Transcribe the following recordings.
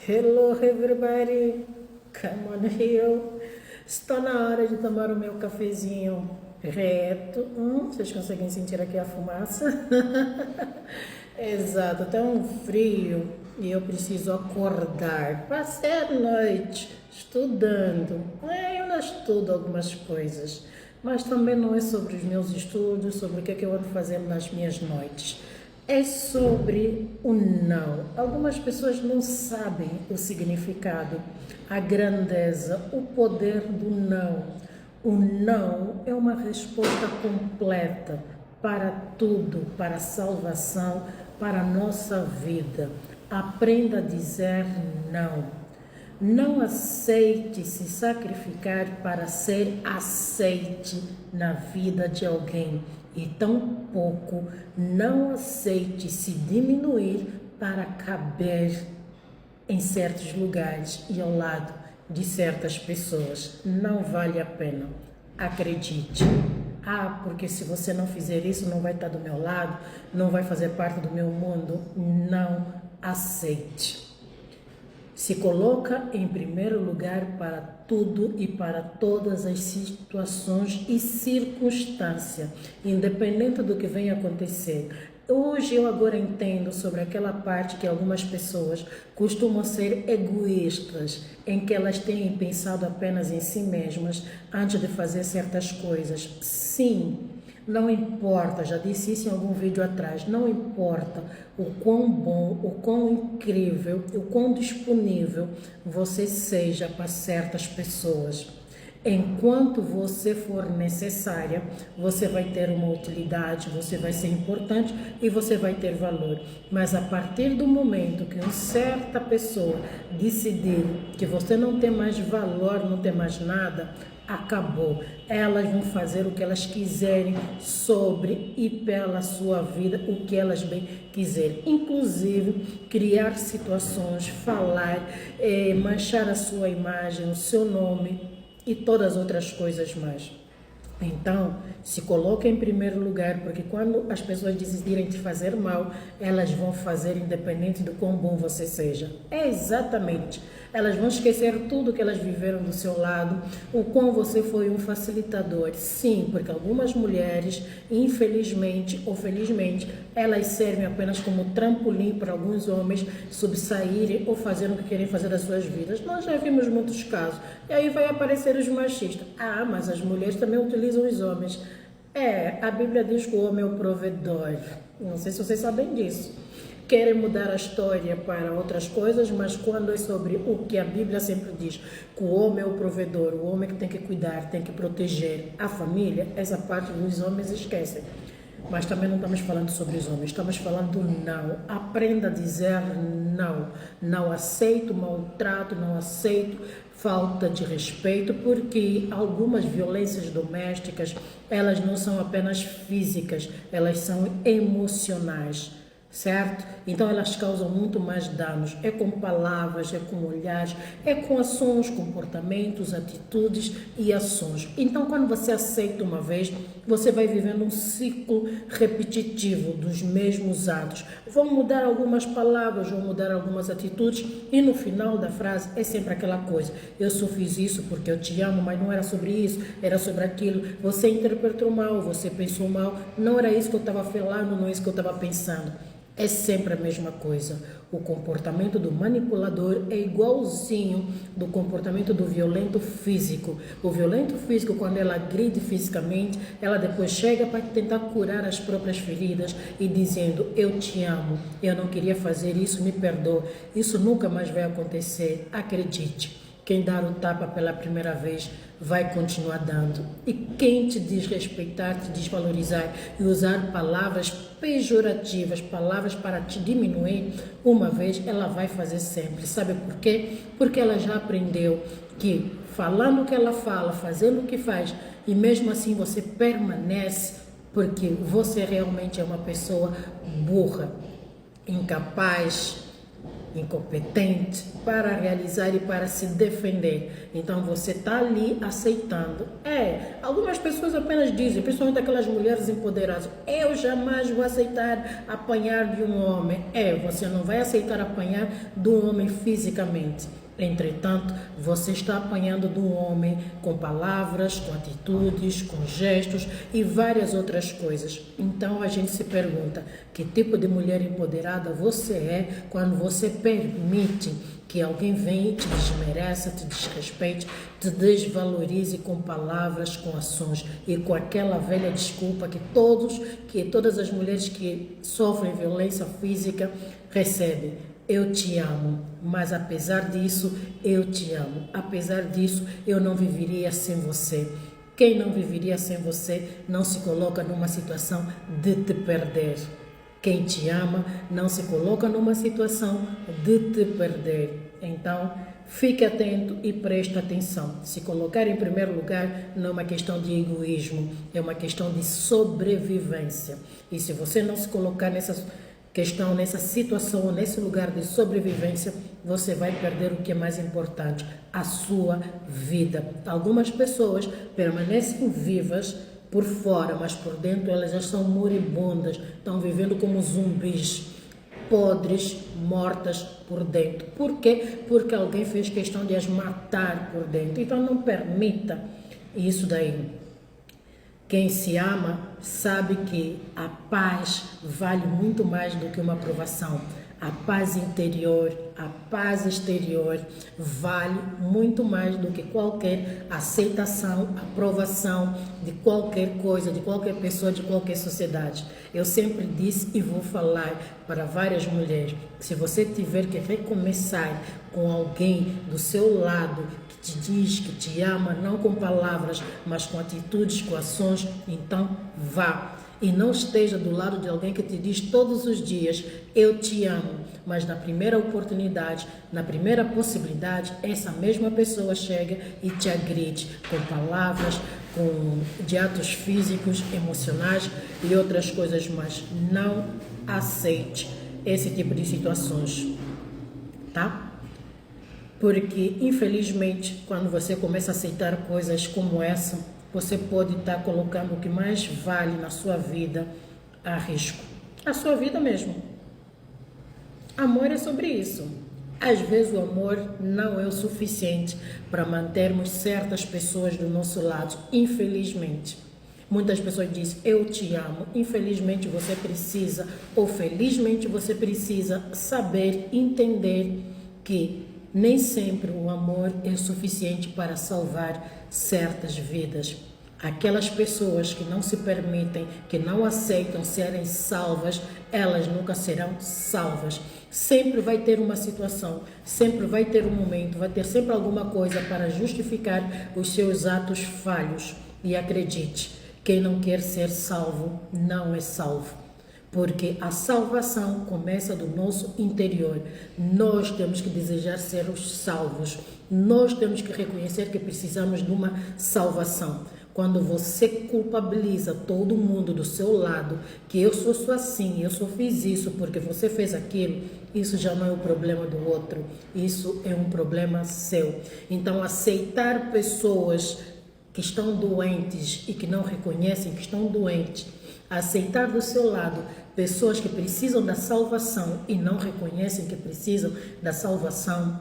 Hello everybody, come on here. Está na hora de tomar o meu cafezinho reto. Vocês conseguem sentir aqui a fumaça? Exato, tá um frio e eu preciso acordar. Passei a noite estudando. Eu não estudo algumas coisas, mas também não é sobre os meus estudos, sobre o que é que eu ando fazendo nas minhas noites. É sobre o não. Algumas pessoas não sabem o significado, a grandeza, o poder do não. O não é uma resposta completa para tudo, para a salvação, para a nossa vida. Aprenda a dizer não. Não aceite se sacrificar para ser aceite na vida de alguém. E tampouco não aceite se diminuir para caber em certos lugares e ao lado de certas pessoas. Não vale a pena. Acredite. Porque se você não fizer isso, não vai estar do meu lado, não vai fazer parte do meu mundo. Não aceite. Se coloca em primeiro lugar para tudo e para todas as situações e circunstâncias, independente do que venha acontecer. Hoje eu agora entendo sobre aquela parte que algumas pessoas costumam ser egoístas, em que elas têm pensado apenas em si mesmas antes de fazer certas coisas. Sim. Não importa, já disse isso em algum vídeo atrás, não importa o quão bom, o quão incrível, o quão disponível você seja para certas pessoas. Enquanto você for necessária, você vai ter uma utilidade, você vai ser importante e você vai ter valor. Mas a partir do momento que uma certa pessoa decidir que você não tem mais valor, não tem mais nada, acabou. Elas vão fazer o que elas quiserem sobre e pela sua vida, o que elas bem quiserem. Inclusive, criar situações, falar, manchar a sua imagem, o seu nome e todas as outras coisas mais. Então, se coloque em primeiro lugar, porque quando as pessoas decidirem te fazer mal, elas vão fazer independente do quão bom você seja. Exatamente. Elas vão esquecer tudo que elas viveram do seu lado, o quão você foi um facilitador. Sim, porque algumas mulheres, infelizmente ou felizmente, elas servem apenas como trampolim para alguns homens subsaírem ou fazer o que querem fazer das suas vidas. Nós já vimos muitos casos. E aí vai aparecer os machistas. Mas as mulheres também utilizam os homens. A Bíblia diz que o homem é o provedor. Não sei se vocês sabem disso. Querem mudar a história para outras coisas, mas quando é sobre o que a Bíblia sempre diz, que o homem é o provedor, o homem que tem que cuidar, tem que proteger a família, essa parte dos homens esquecem. Mas também não estamos falando sobre os homens, estamos falando do não. Aprenda a dizer não. Não aceito maltrato, não aceito falta de respeito, porque algumas violências domésticas, elas não são apenas físicas, elas são emocionais. Certo? Então elas causam muito mais danos, é com palavras, é com olhares, é com ações, comportamentos, atitudes e ações. Então quando você aceita uma vez, você vai vivendo um ciclo repetitivo dos mesmos atos. Vão mudar algumas palavras, vão mudar algumas atitudes e no final da frase é sempre aquela coisa: eu só fiz isso porque eu te amo, mas não era sobre isso, era sobre aquilo. Você interpretou mal, você pensou mal, não era isso que eu estava falando, não é isso que eu estava pensando. É sempre a mesma coisa. O comportamento do manipulador é igualzinho do comportamento do violento físico. O violento físico, quando ela agride fisicamente, ela depois chega para tentar curar as próprias feridas e dizendo: eu te amo, eu não queria fazer isso, me perdoa. Isso nunca mais vai acontecer, acredite. Quem dar o tapa pela primeira vez vai continuar dando. E quem te desrespeitar, te desvalorizar e usar palavras pejorativas, palavras para te diminuir, uma vez ela vai fazer sempre. Sabe por quê? Porque ela já aprendeu que falando o que ela fala, fazendo o que faz, e mesmo assim você permanece, porque você realmente é uma pessoa burra, incapaz, incompetente para realizar e para se defender. Então você está ali aceitando. Algumas pessoas apenas dizem, principalmente aquelas mulheres empoderadas, eu jamais vou aceitar apanhar de um homem. Você não vai aceitar apanhar do homem fisicamente. Entretanto, você está apanhando do homem com palavras, com atitudes, com gestos e várias outras coisas. Então a gente se pergunta, que tipo de mulher empoderada você é quando você permite que alguém venha e te desmereça, te desrespeite, te desvalorize com palavras, com ações e com aquela velha desculpa que todas as mulheres que sofrem violência física recebem. Eu te amo, mas apesar disso, eu te amo. Apesar disso, eu não viveria sem você. Quem não viveria sem você não se coloca numa situação de te perder. Quem te ama não se coloca numa situação de te perder. Então, fique atento e preste atenção. Se colocar em primeiro lugar não é uma questão de egoísmo, é uma questão de sobrevivência. E se você não se colocar nessa situação, nesse lugar de sobrevivência, você vai perder o que é mais importante, a sua vida. Algumas pessoas permanecem vivas por fora, mas por dentro elas já são moribundas, estão vivendo como zumbis, podres, mortas por dentro. Por quê? Porque alguém fez questão de as matar por dentro. Então não permita isso daí. Quem se ama sabe que a paz vale muito mais do que uma aprovação. A paz interior, a paz exterior vale muito mais do que qualquer aceitação, aprovação de qualquer coisa, de qualquer pessoa, de qualquer sociedade. Eu sempre disse e vou falar para várias mulheres, se você tiver que recomeçar com alguém do seu lado que te diz que te ama, não com palavras, mas com atitudes, com ações, então vá. E não esteja do lado de alguém que te diz todos os dias, eu te amo. Mas na primeira oportunidade, na primeira possibilidade, essa mesma pessoa chega e te agride com palavras, de atos físicos, emocionais e outras coisas mais. Não aceite esse tipo de situações, tá? Porque, infelizmente, quando você começa a aceitar coisas como essa, você pode estar colocando o que mais vale na sua vida a risco. A sua vida mesmo. Amor é sobre isso. Às vezes o amor não é o suficiente para mantermos certas pessoas do nosso lado, infelizmente. Muitas pessoas dizem, eu te amo. Infelizmente você precisa, ou felizmente você precisa saber, entender que nem sempre o amor é suficiente para salvar certas vidas. Aquelas pessoas que não se permitem, que não aceitam serem salvas, elas nunca serão salvas. Sempre vai ter uma situação, sempre vai ter um momento, vai ter sempre alguma coisa para justificar os seus atos falhos. E acredite, quem não quer ser salvo, não é salvo. Porque a salvação começa do nosso interior. Nós temos que desejar ser os salvos. Nós temos que reconhecer que precisamos de uma salvação. Quando você culpabiliza todo mundo do seu lado, que eu sou assim, eu só fiz isso porque você fez aquilo, isso já não é o problema do outro, isso é um problema seu. Então, aceitar pessoas que estão doentes e que não reconhecem que estão doentes, aceitar do seu lado pessoas que precisam da salvação e não reconhecem que precisam da salvação,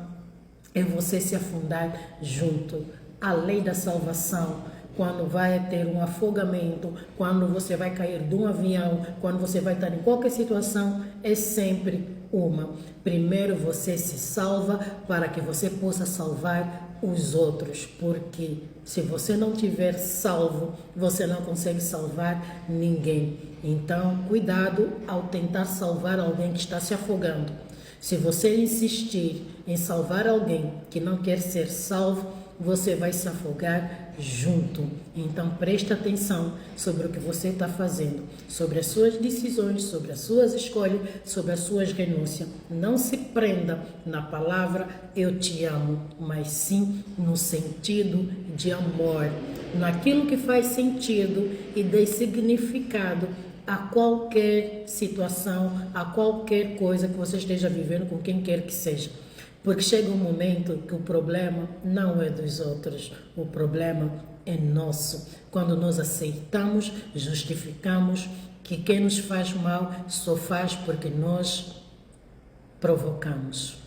é você se afundar junto. A lei da salvação, quando vai ter um afogamento, quando você vai cair de um avião, quando você vai estar em qualquer situação, é sempre uma. Primeiro você se salva para que você possa salvar os outros, porque se você não tiver salvo, você não consegue salvar ninguém. Então, cuidado ao tentar salvar alguém que está se afogando. Se você insistir em salvar alguém que não quer ser salvo, você vai se afogar junto. Então preste atenção sobre o que você está fazendo, sobre as suas decisões, sobre as suas escolhas, sobre as suas renúncias. Não se prenda na palavra eu te amo, mas sim no sentido de amor, naquilo que faz sentido e dê significado a qualquer situação, a qualquer coisa que você esteja vivendo com quem quer que seja. Porque chega um momento que o problema não é dos outros, o problema é nosso. Quando nós aceitamos, justificamos que quem nos faz mal só faz porque nós provocamos.